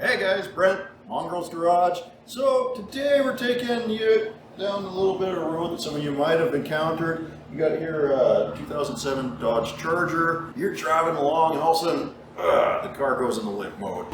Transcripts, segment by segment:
Hey guys, Brent, Mongrels Garage. So today we're taking you down a little bit of a road that some of you might have encountered. You got here a 2007 Dodge Charger. You're driving along and all of a sudden, the car goes into limp mode.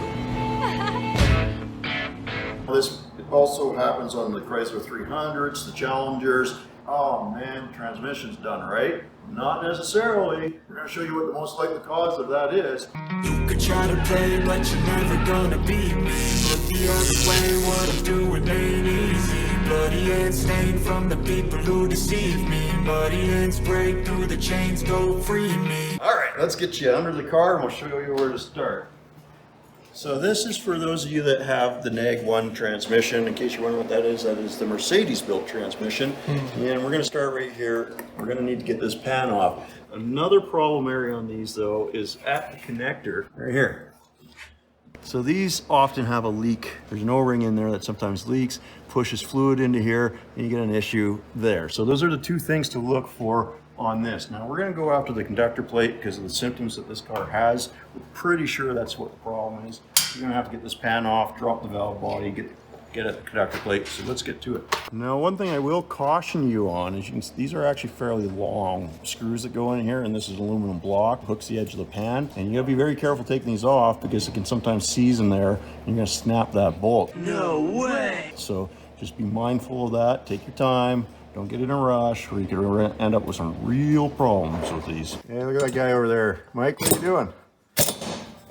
This also happens on the Chrysler 300s, the Challengers. Oh man, transmission's done, right? Not necessarily. We're going to show you what the most likely cause of that is. You could try to play, but you're never gonna beat me. Look the other way, what I'm doing ain't easy. Bloody hands stained from the people who deceive me. Muddy hands break through the chains, go free me. All right, let's get you under the car and we'll show you where to start. So this is for those of you that have the NAG1 transmission. In case you're wondering what that is the Mercedes built transmission. And we're gonna start right here. We're gonna need to get this pan off. Another problem area on these though is at the connector right here. So these often have a leak. There's an O-ring in there that sometimes leaks, pushes fluid into here, and you get an issue there. So those are the two things to look for on this. Now we're going to go after the conductor plate because of the symptoms that this car has. We're pretty sure that's what the problem is. You're going to have to get this pan off, drop the valve body, get at the conductor plate. So let's get to it. Now one thing I will caution you on is you can see these are actually fairly long screws that go in here, and this is an aluminum block, hooks the edge of the pan, and you got to be very careful taking these off because it can sometimes seize in there and you're going to snap that bolt. No way! So just be mindful of that. Take your time. Don't get in a rush or you could end up with some real problems with these. Hey, look at that guy over there. Mike, what are you doing?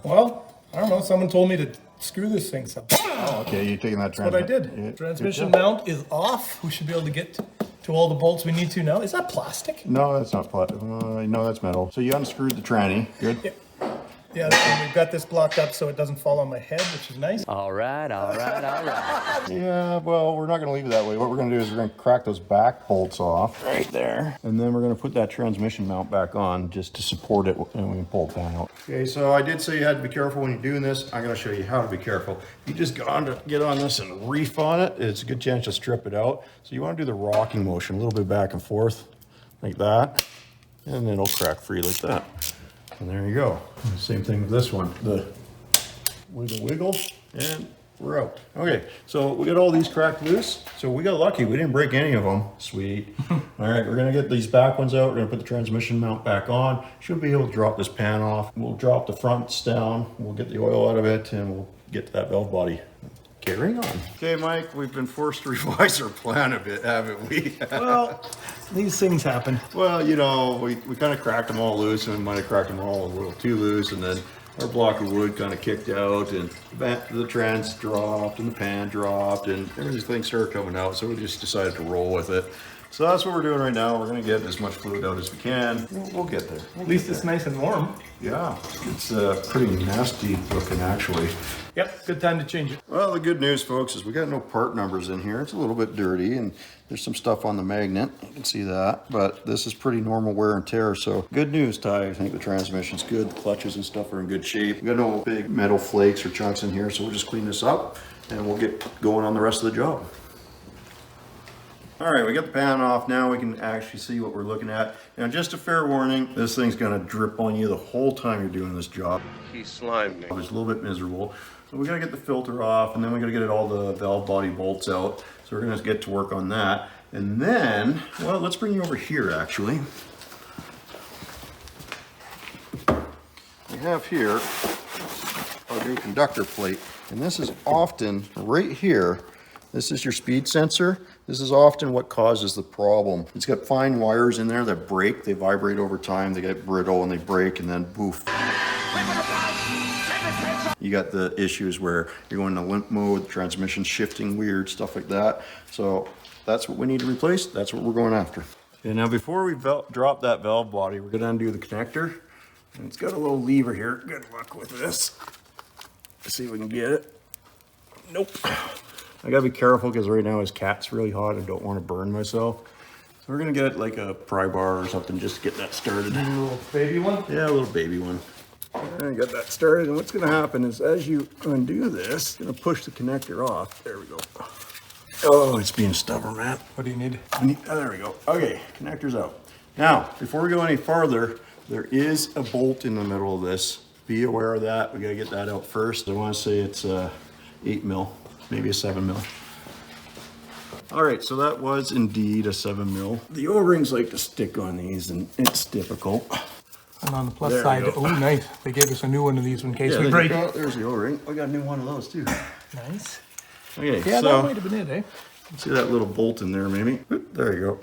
Well, I don't know. Someone told me to screw this thing so. Oh, okay. You're taking that That's what I did. Yeah, Transmission mount is off. We should be able to get to all the bolts we need to now. Is that plastic? No, that's not plastic. No, that's metal. So you unscrewed the tranny. Good. Yeah. Yeah, and we've got this blocked up so it doesn't fall on my head, which is nice. All right. Yeah, well, we're not going to leave it that way. What we're going to do is we're going to crack those back bolts off right there. And then we're going to put that transmission mount back on just to support it, and we can pull it down out. Okay, so I did say you had to be careful when you're doing this. I'm going to show you how to be careful. If you just get on this and reef on it, it's a good chance to strip it out. So you want to do the rocking motion, a little bit back and forth like that, and then it'll crack free like that. And there you go. Same thing with this one. The wiggle, and we're out. Okay, so we got all these cracked loose. So we got lucky. We didn't break any of them. Sweet. All right, we're gonna get these back ones out. We're gonna put the transmission mount back on. Should be able to drop this pan off. We'll drop the fronts down. We'll get the oil out of it, and we'll get to that valve body. Carrying on. Okay, Mike, we've been forced to revise our plan a bit, haven't we? Well, these things happen. Well, you know, we kind of cracked them all loose, and we might have cracked them all a little too loose, and then our block of wood kind of kicked out, and the trans dropped, and the pan dropped, and everything started coming out, so we just decided to roll with it. So that's what we're doing right now. We're going to get as much fluid out as we can. We'll get there. At least it's nice and warm. Yeah, it's pretty nasty looking, actually. Yep, good time to change it. Well, the good news, folks, is we got no part numbers in here. It's a little bit dirty, and there's some stuff on the magnet. You can see that, but this is pretty normal wear and tear. So good news, Ty. I think the transmission's good. The clutches and stuff are in good shape. We got no big metal flakes or chunks in here, so we'll just clean this up, and we'll get going on the rest of the job. All right, we got the pan off. Now we can actually see what we're looking at. Now, just a fair warning, this thing's gonna drip on you the whole time you're doing this job. He slimed me. It's a little bit miserable. So we gotta get the filter off, and then we gotta get all the valve body bolts out. So we're gonna get to work on that. And then, well, let's bring you over here, actually. We have here our new conductor plate. And this is often, right here, this is your speed sensor. This is often what causes the problem. It's got fine wires in there that break. They vibrate over time. They get brittle and they break, and then poof. You got the issues where you're going to limp mode, the transmission shifting weird, stuff like that. So that's what we need to replace. That's what we're going after. Okay, now before we drop that valve body, we're going to undo the connector. And it's got a little lever here. Good luck with this. Let's see if we can get it. Nope. I gotta be careful because right now his cat's really hot. I don't want to burn myself. So we're gonna get like a pry bar or something just to get that started. A little baby one? Yeah, a little baby one. I got that started, and what's gonna happen is as you undo this, you're gonna push the connector off. There we go. Oh, it's being stubborn, man. What do you need? Oh, there we go. Okay, connector's out. Now, before we go any farther, there is a bolt in the middle of this. Be aware of that. We gotta get that out first. I wanna say it's 8 mil, maybe a 7 mil. All right, so that was indeed a 7 mil. The O-rings like to stick on these, and it's difficult. And on the plus There we side, go. oh, nice. They gave us a new one of these in case Yeah, we there break. you go. There's the O-ring. We got a new one of those too. Nice. Okay, Yeah, so that might have been it, eh? see that little bolt in there maybe? Oop, there you go.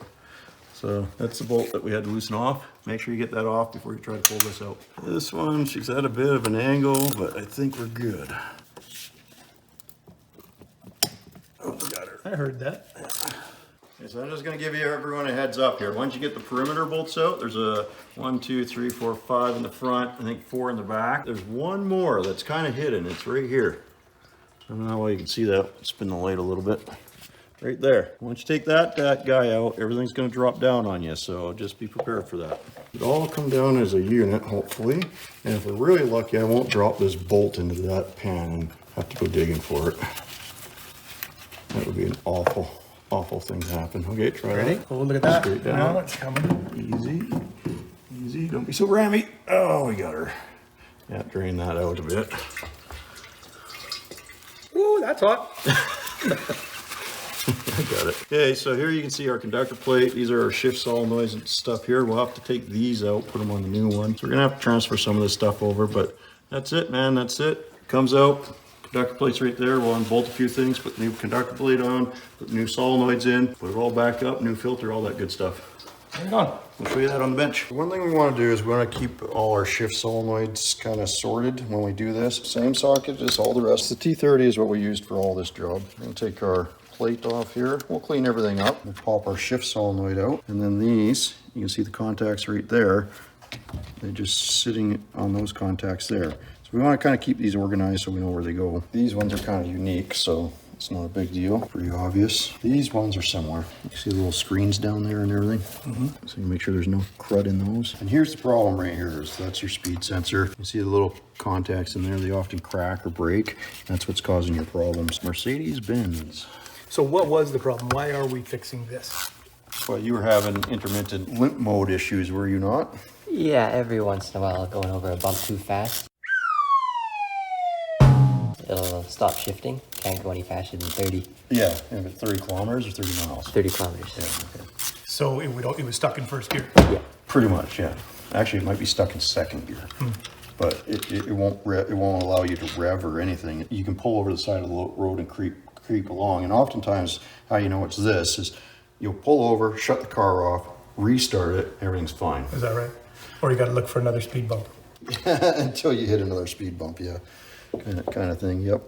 So that's the bolt that we had to loosen off. Make sure you get that off before you try to pull this out. This one, she's at a bit of an angle, but I think we're good. Oh, we got her. I heard that. Okay, so I'm just gonna give you everyone a heads up here. Once you get the perimeter bolts out, there's a 1, 2, 3, 4, 5 in the front, I think 4 in the back. There's one more that's kind of hidden. It's right here. I don't know how well you can see that. Spin the light a little bit. Right there. Once you take that guy out, everything's gonna drop down on you, so just be prepared for that. It'll all come down as a unit, hopefully. And if we're really lucky, I won't drop this bolt into that pan and have to go digging for it. That would be an awful, awful thing to happen. Okay, try Ready? that. Oh, look at that. Straight down. Now it's coming. Easy, easy, don't be so rammy. Oh, we got her. Yeah, drain that out a bit. Ooh, that's hot. I got it. Okay, so here you can see our conductor plate. These are our shift solenoids and stuff here. We'll have to take these out, put them on the new one. So we're gonna have to transfer some of this stuff over, but that's it, man, that's it. Comes out, conductor plate's right there. We'll unbolt a few things, put the new conductor plate on, put new solenoids in, put it all back up, new filter, all that good stuff. Hang on. We'll show you that on the bench. One thing we want to do is we want to keep all our shift solenoids kind of sorted when we do this. Same socket as all the rest. The T30 is what we used for all this job. We're going to take our plate off here. We'll clean everything up. We'll pop our shift solenoid out. And then these, you can see the contacts right there. They're just sitting on those contacts there. So we want to kind of keep these organized so we know where they go. These ones are kind of unique, so it's not a big deal, pretty obvious. These ones are similar. You see the little screens down there and everything? So you make sure there's no crud in those. And here's the problem right here, is that's your speed sensor. You see the little contacts in there, they often crack or break. That's what's causing your problems. Mercedes Benz. So what was the problem? Why are we fixing this? Well, you were having intermittent limp mode issues, were you not? Yeah, every once in a while going over a bump too fast. It'll stop shifting. Can't go any faster than 30. Yeah, if it's 30 kilometers or 30 miles. 30 kilometers. Yeah, okay. So it was stuck in first gear. Yeah. Pretty much, yeah. Actually, it might be stuck in second gear, but it won't allow you to rev or anything. You can pull over the side of the road and creep along. And oftentimes, how you know it's this is you'll pull over, shut the car off, restart it, everything's fine. Is that right? Or you got to look for another speed bump. Until you hit another speed bump, yeah. Kind of thing, yep.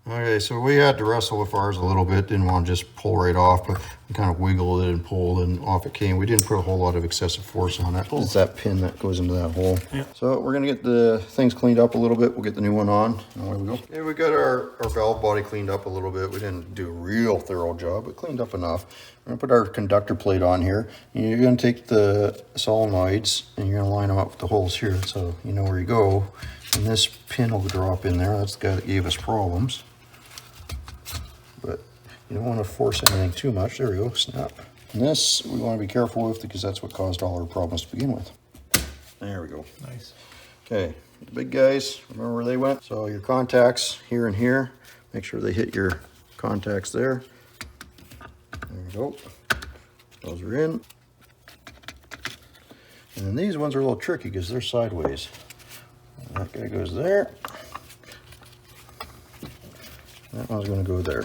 Okay, so we had to wrestle with ours a little bit. Didn't want to just pull right off, but we kind of wiggled it and pulled and off it came. We didn't put a whole lot of excessive force on it. It's that pin that goes into that hole. Yeah. So we're gonna get the things cleaned up a little bit. We'll get the new one on, and away we go. Okay, we got our valve body cleaned up a little bit. We didn't do a real thorough job, but cleaned up enough. We're gonna put our conductor plate on here. And you're gonna take the solenoids and you're gonna line them up with the holes here so you know where you go. And this pin will drop in there. That's the guy that gave us problems. But you don't want to force anything too much. There we go, snap. And this we want to be careful with because that's what caused all our problems to begin with. There we go. Nice. Okay, the big guys, remember where they went? So your contacts here and here, make sure they hit your contacts there. There we go. Those are in. And then these ones are a little tricky because they're sideways. That guy goes there. That one's going to go there.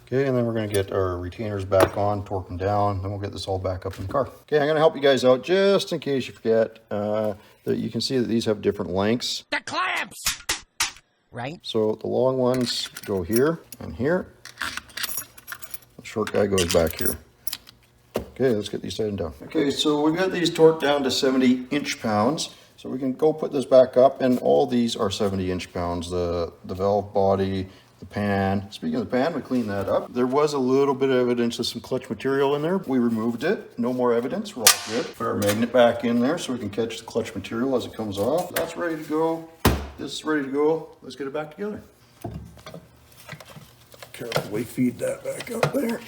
Okay, and then we're going to get our retainers back on, torque them down, then we'll get this all back up in the car. Okay, I'm going to help you guys out just in case you forget. That you can see that these have different lengths. The clamps! Right? So the long ones go here and here. The short guy goes back here. Okay, let's get these tightened down. Okay, so we've got these torqued down to 70 inch-pounds. So we can go put this back up, and all these are 70 inch-pounds. The valve body, the pan. Speaking of the pan, we cleaned that up. There was a little bit of evidence of some clutch material in there. We removed it. No more evidence. We're all good. Put our magnet back in there so we can catch the clutch material as it comes off. That's ready to go. This is ready to go. Let's get it back together. Carefully feed that back up there.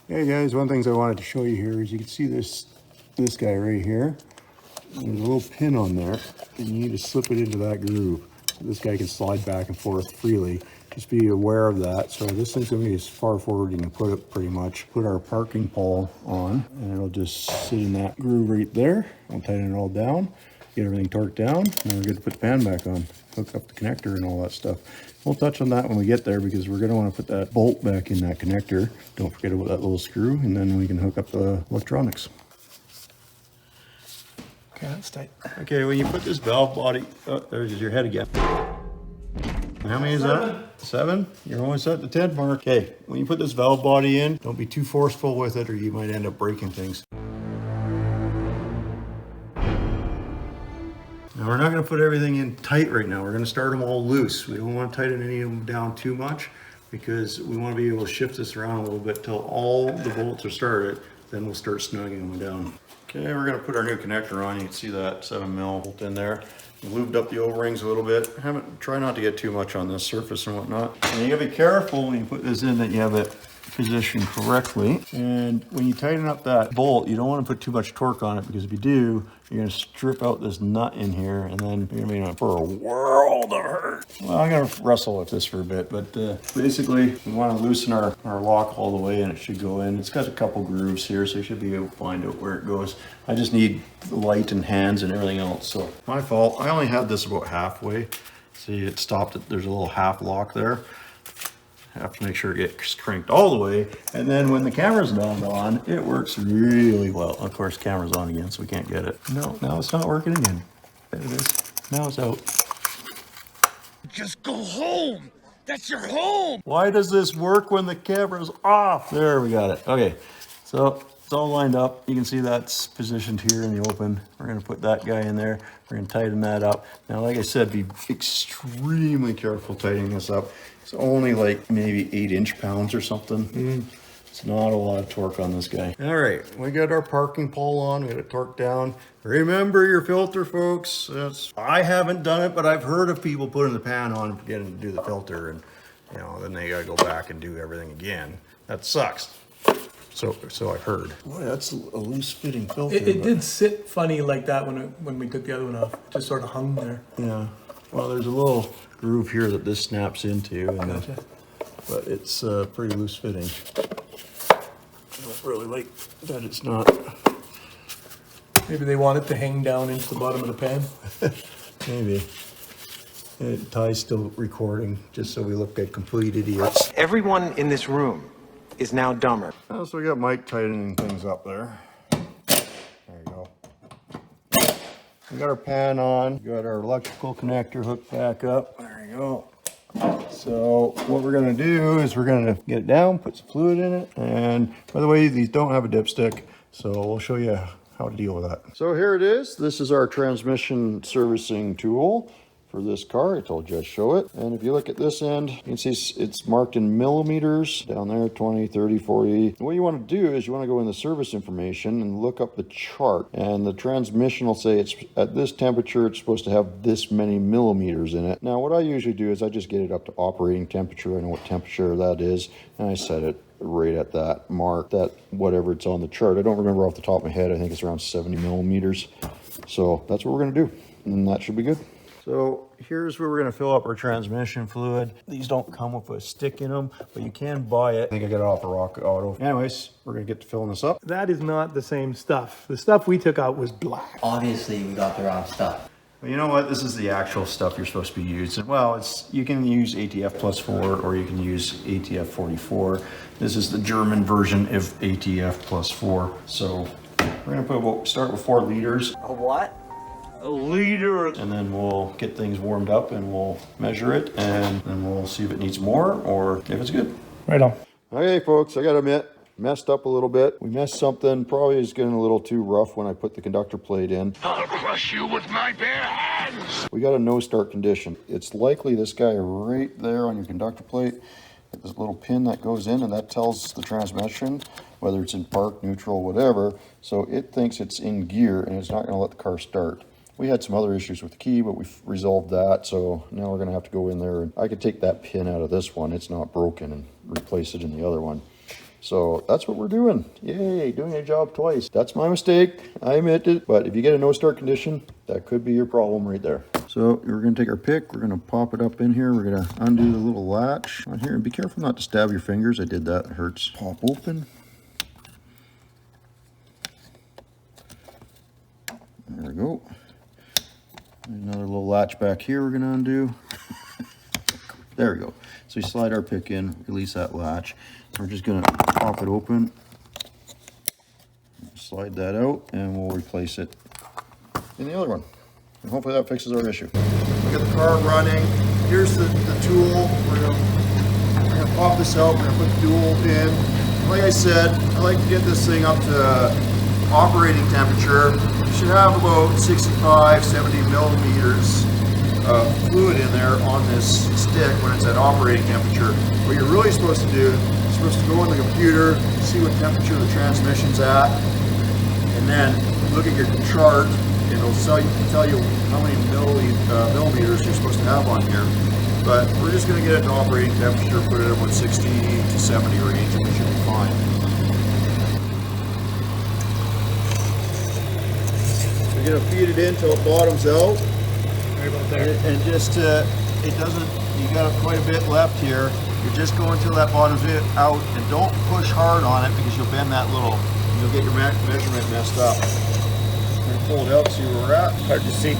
Hey guys, one of the things I wanted to show you here is you can see this guy right here. There's a little pin on there, and you need to slip it into that groove. this guy can slide back and forth freely. Just be aware of that. So this thing's gonna be as far forward you can put it pretty much. Put our parking pole on and it'll just sit in that groove right there. I'll tighten it all down, get everything torqued down, and then we're good to put the pan back on. Hook up the connector and all that stuff. We'll touch on that when we get there because we're gonna wanna put that bolt back in that connector. Don't forget about that little screw, and then we can hook up the electronics. Okay, that's tight. Okay, when you put this valve body, oh, there's your head again. How many is that? 7? You're almost at the 10 mark. Okay, when you put this valve body in, don't be too forceful with it or you might end up breaking things. Now we're not gonna put everything in tight right now. We're gonna start them all loose. We don't wanna tighten any of them down too much because we wanna be able to shift this around a little bit till all the bolts are started. Then we'll start snugging them down. Okay, we're gonna put our new connector on. You can see that 7mm bolt in there. Lubed up the O-rings a little bit. Try not to get too much on this surface and whatnot. And you gotta be careful when you put this in that you have it positioned correctly. And when you tighten up that bolt, you don't want to put too much torque on it because if you do, you're gonna strip out this nut in here and then you're gonna be in for a world of hurt. Well, I'm gonna wrestle with this for a bit, but basically we want to loosen our lock all the way and it should go in. It's got a couple grooves here, so you should be able to find out where it goes. I just need the light and hands and everything else, so my fault. I only had this about halfway. See, it stopped it. There's a little half lock there. Have to make sure it gets cranked all the way, and then when the camera's not on, it works really well. Of course, camera's on again, so we can't get it. No, now it's not working again. There it is. Now it's out. Just go home. That's your home. Why does this work when the camera's off? There, we got it. Okay, so it's all lined up. You can see that's positioned here in the open. We're gonna put that guy in there. We're gonna tighten that up. Now, like I said, be extremely careful tightening this up. It's only like maybe 8 inch-pounds or something. It's not a lot of torque on this guy. All right, we got our parking pole on. We got it torqued down. Remember your filter, folks. I haven't done it, but I've heard of people putting the pan on and forgetting to do the filter, and you know, then they gotta go back and do everything again. That sucks. So I've heard. Boy, that's a loose-fitting filter. It did sit funny like that when we took the other one off. It just sort of hung there. Yeah. Well, there's a little groove here that this snaps into, and Gotcha. but it's pretty loose fitting. I don't really like that it's not. Maybe they want it to hang down into the bottom of the pan. Maybe. And Ty's still recording, just so we look like complete idiots. Everyone in this room is now dumber. Oh, so we got Mike tightening things up there. There you go. We got our pan on, we got our electrical connector hooked back up. There you go. So what we're gonna do is we're gonna get it down, put some fluid in it. And by the way, these don't have a dipstick, so we'll show you how to deal with that. So here it is. This is our transmission servicing tool for this car. I told you I'd show it. And if you look at this end, you can see it's marked in millimeters down there, 20, 30, 40. And what you want to do is you want to go in the service information and look up the chart. And the transmission will say it's at this temperature, it's supposed to have this many millimeters in it. Now, what I usually do is I just get it up to operating temperature. I know what temperature that is. And I set it right at that mark, that whatever it's on the chart. I don't remember off the top of my head. I think it's around 70 millimeters. So that's what we're going to do. And that should be good. So here's where we're going to fill up our transmission fluid. These don't come with a stick in them, but you can buy it. I think I got it off a Rock Auto. Anyways, we're going to get to filling this up. That is not the same stuff. The stuff we took out was black. Obviously, we got the wrong stuff. Well, you know what? This is the actual stuff you're supposed to be using. Well, you can use ATF +4 or you can use ATF 44. This is the German version of ATF +4. So we're going to start with 4 liters. A what? A liter. And then we'll get things warmed up and we'll measure it and then we'll see if it needs more or if it's good. Right on. Okay, folks, I gotta admit, messed up a little bit. We messed something, probably is getting a little too rough when I put the conductor plate in. I'll crush you with my bare hands. We got a no start condition. It's likely this guy right there on your conductor plate, this little pin that goes in and that tells the transmission whether it's in park, neutral, whatever. So it thinks it's in gear and it's not gonna let the car start. We had some other issues with the key, but we've resolved that. So now we're gonna have to go in there and I could take that pin out of this one. It's not broken and replace it in the other one. So that's what we're doing. Yay, doing a job twice. That's my mistake, I admit it. But if you get a no start condition, that could be your problem right there. So we're gonna take our pick, we're gonna pop it up in here, we're gonna undo the little latch on here, and be careful not to stab your fingers. I did that, it hurts. Pop open. There we go. Another little latch back here we're gonna undo. There we go. So we slide our pick in, release that latch. We're just gonna pop it open, slide that out, and we'll replace it in the other one. And hopefully that fixes our issue. We got the car running. Here's the tool. We're gonna pop this out. We're gonna put the tool in. Like I said, I like to get this thing up to operating temperature. You should have about 65, 70 millimeters of fluid in there on this stick when it's at operating temperature. What you're really supposed to do, you're supposed to go in the computer, see what temperature the transmission's at, and then look at your chart, and it'll tell you how many millimeters you're supposed to have on here. But we're just going to get it to operating temperature, put it at about 60 to 70 range, and we should be fine. So you're going to feed it in till it bottoms out. Right about there. And just it doesn't, you got quite a bit left here. You're just going till that bottoms out, and don't push hard on it because you'll bend that little, you'll get your measurement messed up. We're gonna pull it out, see where we're at. Hard to see.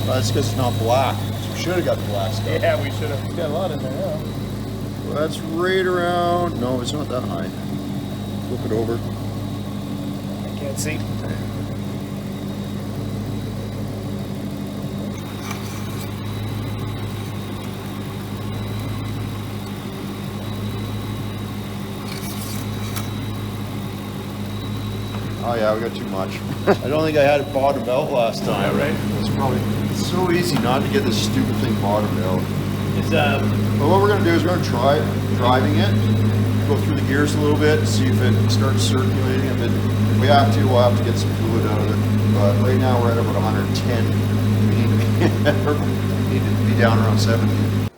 Well, that's because it's not black. So we should have got the black stuff. Yeah, we should have. We got a lot in there, yeah. Well, that's right around, no, it's not that high. Flip it over. I can't see. Oh yeah, we got too much. I don't think I had it bottomed out last time. Yeah, right. It's so easy not to get this stupid thing bottomed out. It's But what we're gonna do is we're gonna try driving it, go through the gears a little bit, see if it starts circulating. If we have to, we'll have to get some fluid out of it. But right now we're at about 110. We need to be down around 70.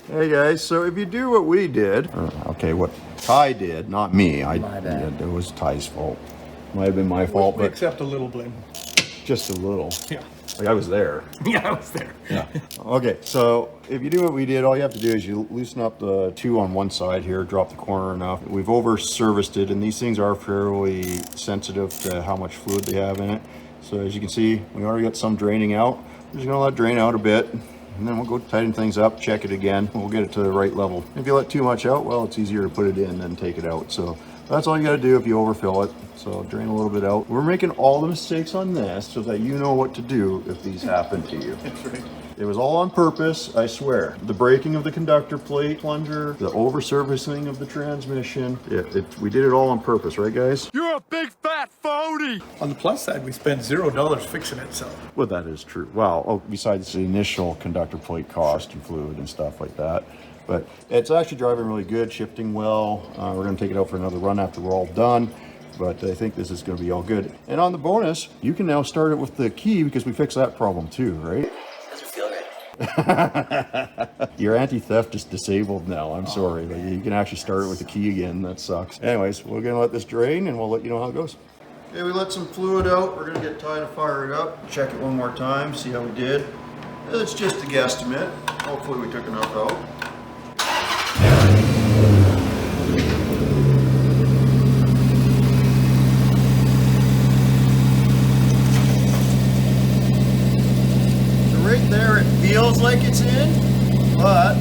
Hey guys, so if you do what we did, okay, what Ty did, not me. My bad. It was Ty's fault. Might have been my fault, we but accept a little blame. just a little. Yeah. Like I was there. Yeah, I was there. Yeah. Okay, so if you do what we did, all you have to do is you loosen up the two on one side here, drop the corner enough. We've over serviced it, and these things are fairly sensitive to how much fluid they have in it. So as you can see, we already got some draining out. We're just gonna let it drain out a bit, and then we'll go tighten things up, check it again, and we'll get it to the right level. If you let too much out, well, it's easier to put it in than take it out. So that's all you gotta do if you overfill it. So drain a little bit out. We're making all the mistakes on this so that you know what to do if these happen to you. That's right. It was all on purpose, I swear. The breaking of the conductor plate plunger, the over-servicing of the transmission. We did it all on purpose, right guys? You're a big fat phony! On the plus side, we spent $0 fixing it, so. Well, that is true. Well, besides the initial conductor plate cost and fluid and stuff like that. But it's actually driving really good, shifting well. We're gonna take it out for another run after we're all done. But I think this is gonna be all good. And on the bonus, you can now start it with the key because we fixed that problem too, right? Doesn't feel right. Your anti-theft is disabled now. I'm sorry. Like, you can actually start it with the key again. That sucks. Anyways, we're gonna let this drain and we'll let you know how it goes. Okay, we let some fluid out. We're gonna get Ty to fire it up. Check it one more time, see how we did. It's just a guesstimate. Hopefully we took enough out. Right there, it feels like it's in, but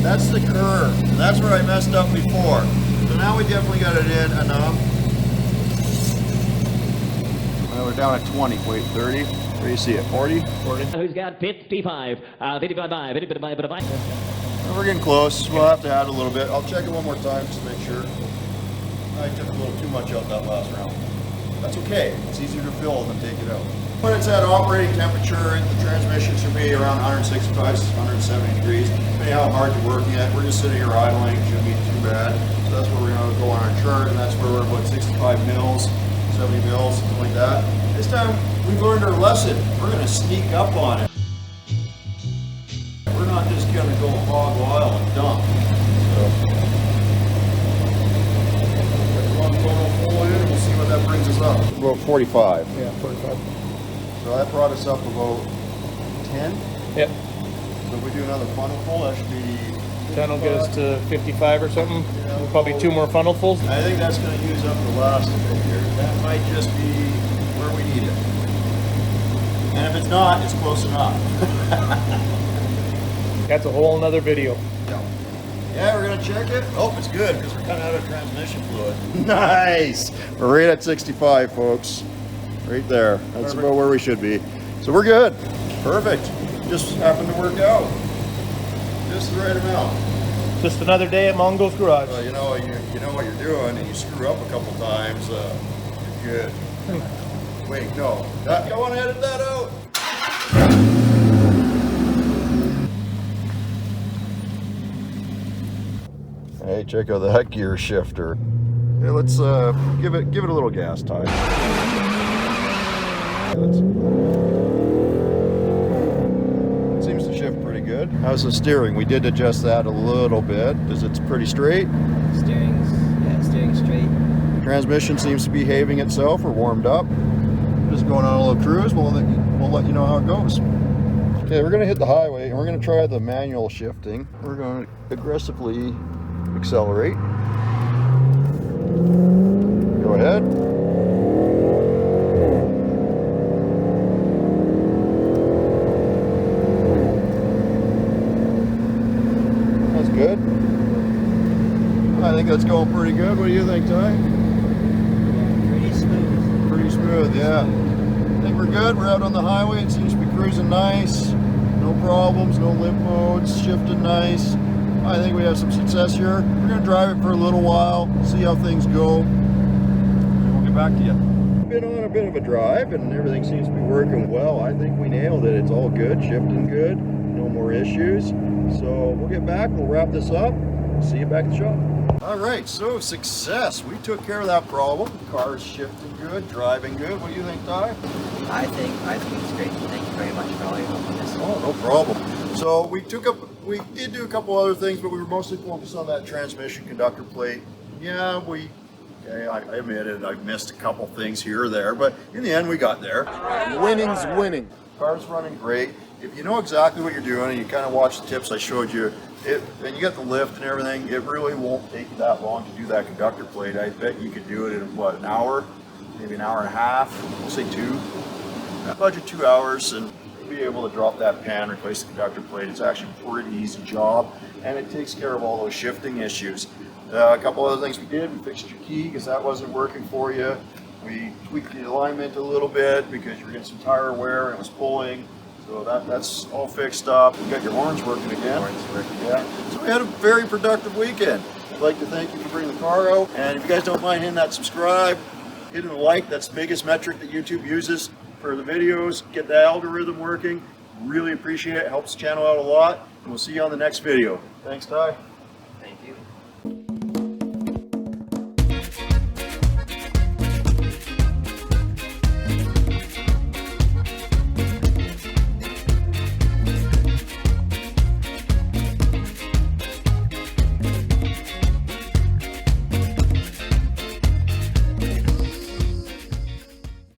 that's the curve. And that's where I messed up before. So now we definitely got it in enough. Well, we're down at 20. Wait, 30. Where do you see it? 40? 40. Who's got 55? 55. Well, we're getting close. We'll have to add a little bit. I'll check it one more time just to make sure. I took a little too much out that last round. That's okay. It's easier to fill than take it out. When it's at operating temperature, the transmission should be around 165, 170 degrees. Depending how hard you're working at, we're just sitting here idling. It shouldn't be too bad. So that's where we're going to go on our chart, and that's where we're about 65 mils, 70 mils, something like that. This time, we've learned our lesson. We're going to sneak up on it. We're not just going to go hog wild and dump. So, we'll see what that brings us up. About 45. Yeah, 45. So that brought us up about 10. Yep. So if we do another funnel full, that should be 10 will get us to 55 or something. Yeah. Probably 2 more funnel fulls. I think that's going to use up the last of it here. That might just be where we need it. And if it's not, it's close enough. That's a whole nother video. Yeah, we're gonna check it. Oh, it's good because we're kind of out of transmission fluid. Nice. We're right at 65, folks. Right there. That's about where we should be. So we're good. Perfect. Just happened to work out. Just the right amount. Just another day at Mongrels Garage. You know what you're doing, and you screw up a couple times. You're good. Wait, no. I want to edit that out. Hey, check out that gear shifter. Hey, let's give it a little gas time. It seems to shift pretty good. How's the steering? We did adjust that a little bit. It's pretty straight. Steering's straight. Transmission seems to be behaving itself. We're warmed up. Just going on a little cruise. We'll let you know how it goes. Okay, we're gonna hit the highway and we're gonna try the manual shifting. We're gonna aggressively accelerate. Go ahead. That's good. I think that's going pretty good. What do you think, Ty? Pretty smooth. Pretty smooth, yeah. I think we're good. We're out on the highway. It seems to be cruising nice. No problems, no limp modes, shifting nice. I think we have some success here. We're going to drive it for a little while, see how things go, and we'll get back to you. Been on a bit of a drive and everything seems to be working well. I think we nailed it. It's all good, shifting good, no more issues. So we'll get back, we'll wrap this up, see you back at the shop. All right, so success. We took care of that problem. Car's shifting good, driving good. What do you think, Ty? I think it's great. Thank you very much for all your help on this. Oh, no problem. So we did do a couple other things, but we were mostly focused on that transmission conductor plate. Yeah, I admit it, I missed a couple things here or there, but in the end we got there. Winning's winning. Car's running great. If you know exactly what you're doing and you kind of watch the tips I showed you, and you got the lift and everything, it really won't take you that long to do that conductor plate. I bet you could do it in what, an hour, maybe an hour and a half, we'll say 2. Budget 2 hours and be able to drop that pan, replace the conductor plate. It's actually a pretty easy job and it takes care of all those shifting issues. A couple other things we did, we fixed your key because that wasn't working for you. We tweaked the alignment a little bit because you were getting some tire wear and it was pulling. So that's all fixed up. We got your horns working again. Yeah. So we had a very productive weekend. I'd like to thank you for bringing the car out. And if you guys don't mind hitting that subscribe, hitting the like, that's the biggest metric that YouTube uses for the videos. Get the algorithm working. Really appreciate it. Helps the channel out a lot. And we'll see you on the next video. Thanks, Ty.